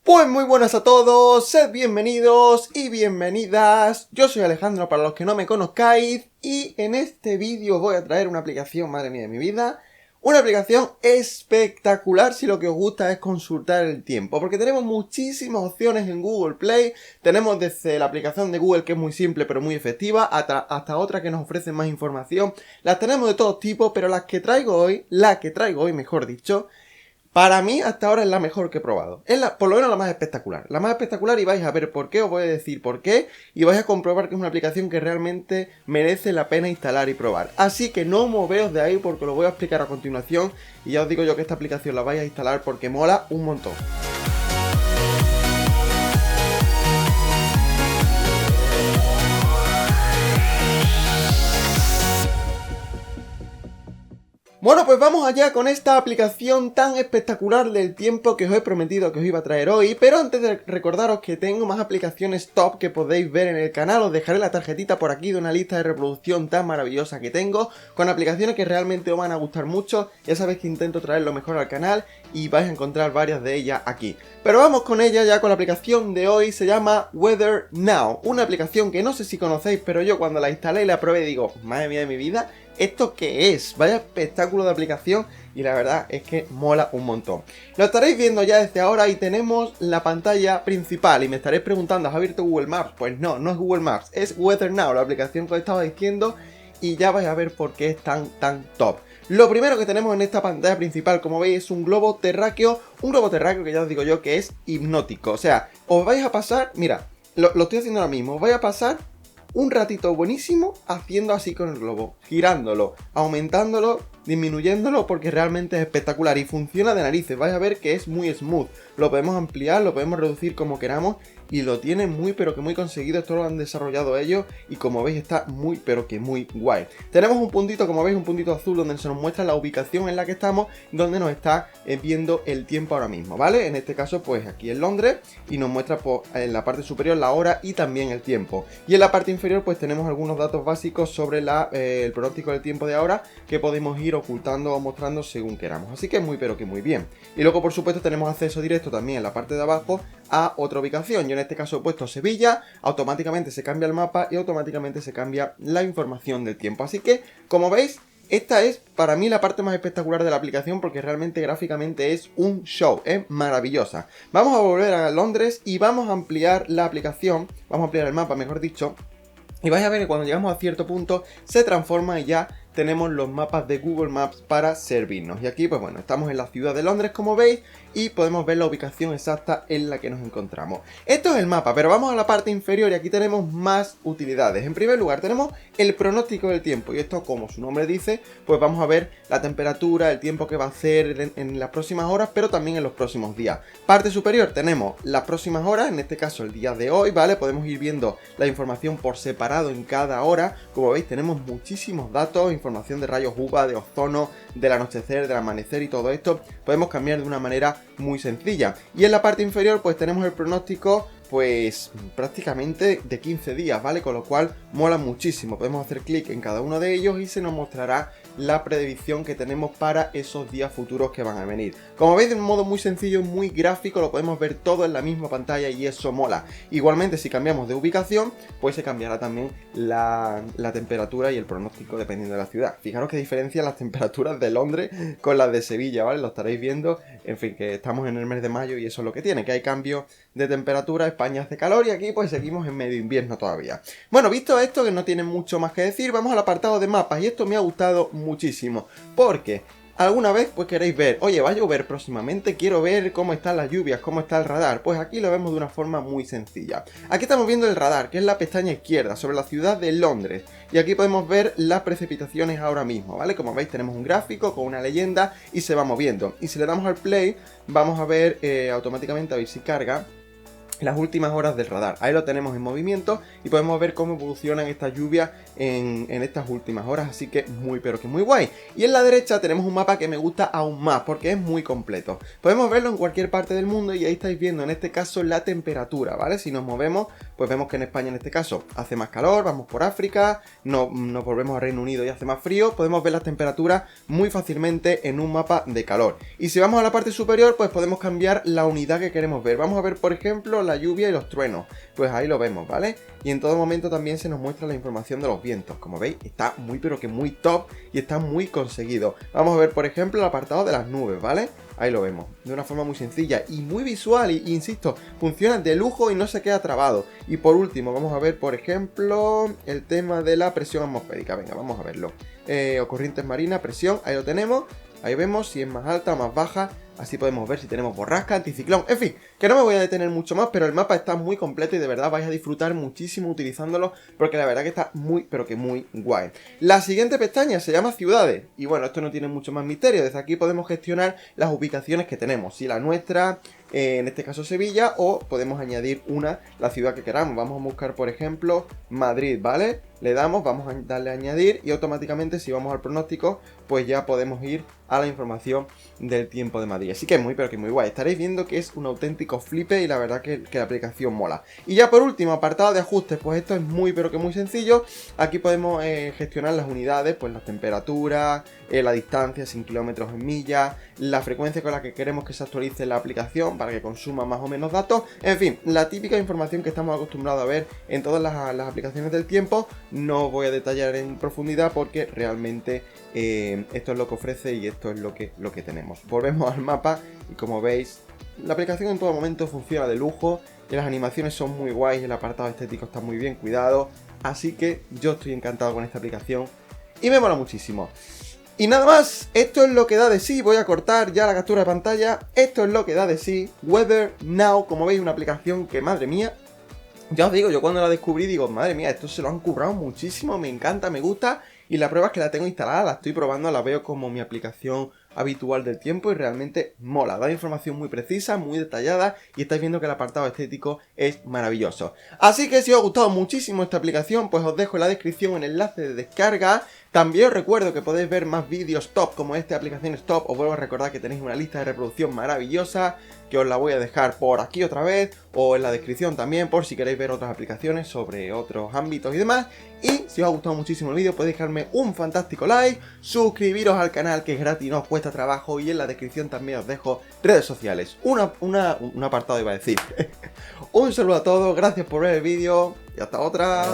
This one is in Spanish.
Pues muy buenas a todos, sed bienvenidos y bienvenidas. Yo soy Alejandro para los que no me conozcáis y en este vídeo os voy a traer una aplicación, madre mía de mi vida, una aplicación espectacular si lo que os gusta es consultar el tiempo, porque tenemos muchísimas opciones en Google Play. Tenemos desde la aplicación de Google, que es muy simple pero muy efectiva, hasta otra que nos ofrece más información. Las tenemos de todos tipos, pero la que traigo hoy, mejor dicho, para mí hasta ahora es la mejor que he probado. Es por lo menos la más espectacular. La más espectacular, y vais a ver por qué, os voy a decir por qué, y vais a comprobar que es una aplicación que realmente merece la pena instalar y probar. Así que no moveos de ahí porque lo voy a explicar a continuación, y ya os digo yo que esta aplicación la vais a instalar porque mola un montón. Bueno, pues vamos allá con esta aplicación tan espectacular del tiempo que os he prometido que os iba a traer hoy. Pero antes de recordaros que tengo más aplicaciones top que podéis ver en el canal, os dejaré la tarjetita por aquí de una lista de reproducción tan maravillosa que tengo, con aplicaciones que realmente os van a gustar mucho. Ya sabéis que intento traer lo mejor al canal y vais a encontrar varias de ellas aquí. Pero vamos con ella ya, con la aplicación de hoy. Se llama Weather Now, una aplicación que no sé si conocéis, pero yo cuando la instalé y la probé digo, madre mía de mi vida, ¿esto qué es? Vaya espectáculo de aplicación, y la verdad es que mola un montón. Lo estaréis viendo ya desde ahora y tenemos la pantalla principal y me estaréis preguntando, ¿has abierto Google Maps? Pues no, no es Google Maps, es Weather Now, la aplicación que os estaba diciendo, y ya vais a ver por qué es tan top. Lo primero que tenemos en esta pantalla principal, como veis, es un globo terráqueo que ya os digo yo que es hipnótico. O sea, os vais a pasar, mira, lo estoy haciendo ahora mismo, os vais a pasar un ratito buenísimo haciendo así con el globo, girándolo, aumentándolo, disminuyéndolo, porque realmente es espectacular y funciona de narices. Vais a ver que es muy smooth, lo podemos ampliar, lo podemos reducir como queramos y lo tiene muy pero que muy conseguido. Esto lo han desarrollado ellos y como veis está muy pero que muy guay. Tenemos un puntito, como veis, un puntito azul donde se nos muestra la ubicación en la que estamos, donde nos está viendo el tiempo ahora mismo, ¿vale? En este caso pues aquí en Londres, y nos muestra en la parte superior la hora y también el tiempo. Y en la parte inferior pues tenemos algunos datos básicos sobre el pronóstico del tiempo de ahora, que podemos ir ocultando o mostrando según queramos. Así que muy pero que muy bien. Y luego por supuesto tenemos acceso directo también en la parte de abajo a otra ubicación. Yo en este caso he puesto Sevilla, automáticamente se cambia el mapa y automáticamente se cambia la información del tiempo. Así que, como veis, esta es para mí la parte más espectacular de la aplicación porque realmente gráficamente es un show, es maravillosa. Vamos a volver a Londres y vamos a ampliar la aplicación, vamos a ampliar el mapa, mejor dicho. Y vais a ver que cuando llegamos a cierto punto se transforma y ya tenemos los mapas de Google Maps para servirnos. Y aquí pues bueno, estamos en la ciudad de Londres, como veis, y podemos ver la ubicación exacta en la que nos encontramos. Esto es el mapa, pero vamos a la parte inferior y aquí tenemos más utilidades. En primer lugar tenemos el pronóstico del tiempo, y esto, como su nombre dice, pues vamos a ver la temperatura, el tiempo que va a hacer en las próximas horas, pero también en los próximos días. Parte superior tenemos las próximas horas, en este caso el día de hoy, ¿vale? Podemos ir viendo la información por separado en cada hora. Como veis tenemos muchísimos datos, información de rayos UVA, de ozono, del anochecer, del amanecer y todo esto. Podemos cambiar de una manera muy sencilla. Y en la parte inferior pues tenemos el pronóstico, pues prácticamente de 15 días, ¿vale? Con lo cual mola muchísimo. Podemos hacer clic en cada uno de ellos y se nos mostrará la predicción que tenemos para esos días futuros que van a venir. Como veis, de un modo muy sencillo, muy gráfico, lo podemos ver todo en la misma pantalla y eso mola. Igualmente, si cambiamos de ubicación, pues se cambiará también la temperatura y el pronóstico dependiendo de la ciudad. Fijaros que diferencian las temperaturas de Londres con las de Sevilla, ¿vale? Lo estaréis viendo. En fin, que estamos en el mes de mayo y eso es lo que tiene, que hay cambios de temperatura. España hace calor y aquí pues seguimos en medio invierno todavía. Bueno, visto esto, que no tiene mucho más que decir, vamos al apartado de mapas, y esto me ha gustado muchísimo porque alguna vez pues queréis ver, oye, va a llover próximamente, quiero ver cómo están las lluvias, cómo está el radar. Pues aquí lo vemos de una forma muy sencilla. Aquí estamos viendo el radar, que es la pestaña izquierda sobre la ciudad de Londres, y aquí podemos ver las precipitaciones ahora mismo, ¿vale? Como veis tenemos un gráfico con una leyenda y se va moviendo, y si le damos al play vamos a ver automáticamente, a ver si carga. las últimas horas del radar. Ahí lo tenemos en movimiento y podemos ver cómo evolucionan estas lluvias en estas últimas horas, así que muy pero que muy guay. Y en la derecha tenemos un mapa que me gusta aún más porque es muy completo. Podemos verlo en cualquier parte del mundo y ahí estáis viendo en este caso la temperatura, ¿vale? Si nos movemos, pues vemos que en España en este caso hace más calor, vamos por África, nos volvemos a Reino Unido y hace más frío, podemos ver las temperaturas muy fácilmente en un mapa de calor. Y si vamos a la parte superior, pues podemos cambiar la unidad que queremos ver. Vamos a ver, por ejemplo, la lluvia y los truenos, pues ahí lo vemos, ¿vale? Y en todo momento también se nos muestra la información de los vientos, como veis está muy pero que muy top y está muy conseguido. Vamos a ver por ejemplo el apartado de las nubes, ¿vale? Ahí lo vemos, de una forma muy sencilla y muy visual y insisto, funciona de lujo y no se queda trabado. Y por último vamos a ver por ejemplo el tema de la presión atmosférica, venga vamos a verlo. O corrientes marinas, presión, ahí lo tenemos. Ahí vemos si es más alta o más baja, así podemos ver si tenemos borrasca, anticiclón, en fin, que no me voy a detener mucho más, pero el mapa está muy completo y de verdad vais a disfrutar muchísimo utilizándolo, porque la verdad que está muy, pero que muy guay. La siguiente pestaña se llama ciudades, y bueno, esto no tiene mucho más misterio, desde aquí podemos gestionar las ubicaciones que tenemos, si la nuestra, en este caso Sevilla, o podemos añadir la ciudad que queramos. Vamos a buscar por ejemplo Madrid, ¿vale? Le damos, vamos a darle a añadir y automáticamente si vamos al pronóstico pues ya podemos ir a la información del tiempo de Madrid. Así que muy pero que muy guay, estaréis viendo que es un auténtico flipe y la verdad que la aplicación mola. Y ya por último, apartado de ajustes, pues esto es muy pero que muy sencillo. Aquí podemos gestionar las unidades, pues las temperaturas, la distancia, 100 kilómetros en millas, la frecuencia con la que queremos que se actualice la aplicación para que consuma más o menos datos, en fin, la típica información que estamos acostumbrados a ver en todas las aplicaciones del tiempo. No voy a detallar en profundidad porque realmente esto es lo que ofrece y esto es lo que tenemos. Volvemos al mapa y como veis, la aplicación en todo momento funciona de lujo y las animaciones son muy guays y el apartado estético está muy bien cuidado. Así que yo estoy encantado con esta aplicación y me mola muchísimo. Y nada más, esto es lo que da de sí. Voy a cortar ya la captura de pantalla. Esto es lo que da de sí Weather Now, como veis, una aplicación que, madre mía, ya os digo, yo cuando la descubrí digo, madre mía, esto se lo han currado muchísimo, me encanta, me gusta. Y la prueba es que la tengo instalada, la estoy probando, la veo como mi aplicación habitual del tiempo y realmente mola, da información muy precisa, muy detallada y estáis viendo que el apartado estético es maravilloso. Así que si os ha gustado muchísimo esta aplicación, pues os dejo en la descripción el enlace de descarga. También os recuerdo que podéis ver más vídeos top como este, aplicaciones top. Os vuelvo a recordar que tenéis una lista de reproducción maravillosa, que os la voy a dejar por aquí otra vez, o en la descripción también, por si queréis ver otras aplicaciones sobre otros ámbitos y demás. Y si os ha gustado muchísimo el vídeo, podéis dejarme un fantástico like, suscribiros al canal que es gratis, no os cuesta trabajo, y en la descripción también os dejo redes sociales. Un apartado iba a decir. Un saludo a todos, gracias por ver el vídeo y hasta otra.